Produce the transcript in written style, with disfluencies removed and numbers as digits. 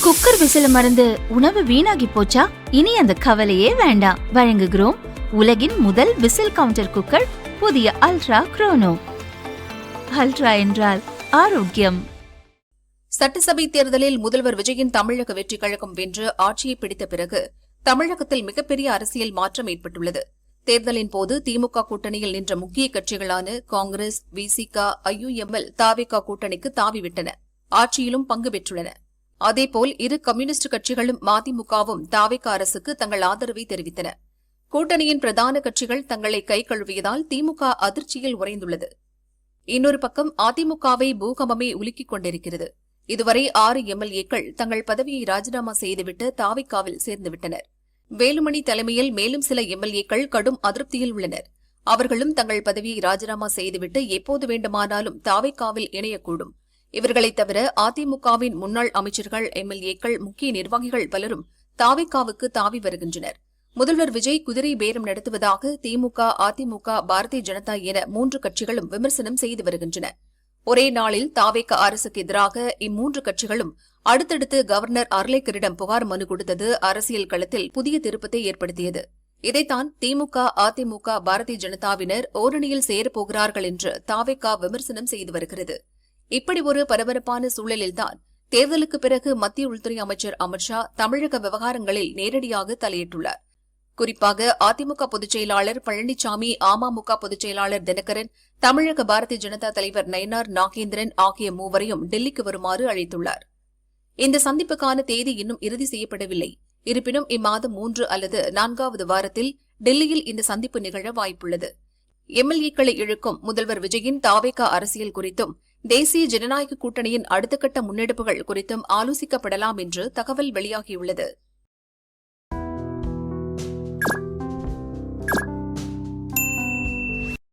Cooker விசில மறந்து உணவு வீணாகி போச்சா? இனி அந்த கவலையே வேண்டாம். வழங்குகிறோம் உலகின் முதல் விசில் கவுண்டர் குக்கர், புதிய அல்ட்ரா குரோனோ. அல்ட்ரா என்றால் ஆரோக்கியம். சட்டசபை தேர்தலில் முதல்வர் விஜயின் தமிழக வெற்றிக் கழகம் வென்று ஆட்சியை பிடித்த பிறகு தமிழகத்தில் மிகப்பெரிய அரசியல் மாற்றம் ஏற்பட்டுள்ளது. தேர்தலின் போது திமுக கூட்டணியில் நின்ற முக்கிய கட்சிகளான காங்கிரஸ், விசிக, ஐயுஎம்எல், தாவேகா கூட்டணிக்கு தாவிவிட்டன. ஆட்சியிலும் பங்கு பெற்றுள்ளன. அதேபோல் இரு கம்யூனிஸ்ட் கட்சிகளும் மதிமுகவும் தாவேகா அரசுக்கு தங்கள் ஆதரவை தெரிவித்தன. கூட்டணியின் பிரதான கட்சிகள் தங்களை கை கழுவியதால் திமுக அதிர்ச்சியில் உறைந்துள்ளது. இன்னொரு பக்கம் அதிமுகவை பூகம்பமே உலுக்கிக் கொண்டிருக்கிறது. இதுவரை 6 எம்எல்ஏக்கள் தங்கள் பதவியை ராஜினாமா செய்துவிட்டு தாவேகாவில் சேர்ந்துவிட்டனர். வேலுமணி தலைமையில் மேலும் சில எம்எல்ஏக்கள் கடும் அதிருப்தியில் உள்ளனர். அவர்களும் தங்கள் பதவியை ராஜினாமா செய்துவிட்டு எப்போது வேண்டுமானாலும் தாவேகாவில் இணையக்கூடும். இவர்களைத் தவிர அதிமுகவின் முன்னாள் அமைச்சர்கள், எம்எல்ஏக்கள், முக்கிய நிர்வாகிகள் பலரும் தாவேகாவுக்கு தாவி வருகின்றனர். முதல்வர் விஜய் குதிரை பேரம் நடத்துவதாக திமுக, அதிமுக, பாரதிய ஜனதா என 3 கட்சிகளும் விமர்சனம் செய்து வருகின்றன. ஒரே நாளில் தாவேகா அரசுக்கு எதிராக இம்மூன்று கட்சிகளும் அடுத்தடுத்து கவர்னர் அர்லேக்கரிடம் புகார் மனு கொடுத்தது அரசியல் களத்தில் புதிய திருப்பத்தை ஏற்படுத்தியது. இதைத்தான் திமுக, அதிமுக, பாரதிய ஜனதாவினர் ஓரணியில் சேரப்போகிறார்கள் என்று தாவேகா விமர்சனம் செய்து வருகிறது. இப்படி ஒரு பரபரப்பான சூழலில்தான் தேர்தலுக்கு பிறகு மத்திய உள்துறை அமைச்சர் அமித்ஷா தமிழக விவகாரங்களில் நேரடியாக தலையிட்டுள்ளார். குறிப்பாக அதிமுக பொதுச் செயலாளர் பழனிசாமி, அமமுக பொதுச் செயலாளர் தினகரன், தமிழக பாரதிய ஜனதா தலைவர் நயினார் நாகேந்திரன் ஆகிய மூவரையும் டெல்லிக்கு வருமாறு அழைத்துள்ளார். இந்த சந்திப்புக்கான தேதி இன்னும் இறுதி செய்யப்படவில்லை. இருப்பினும் இம்மாதம் 3 அல்லது 4வது வாரத்தில் டெல்லியில் இந்த சந்திப்பு நிகழ வாய்ப்புள்ளது. எம்எல்ஏக்களை இழுக்கும் முதல்வர் விஜயின் தாவேகா அரசியல் குறித்தும் தேசிய ஜனநாயக கூட்டணியின் அடுத்த கட்ட முன்னெடுப்புகள் குறித்தும் ஆலோசிக்கப்படலாம் என்று தகவல் வெளியாகியுள்ளது.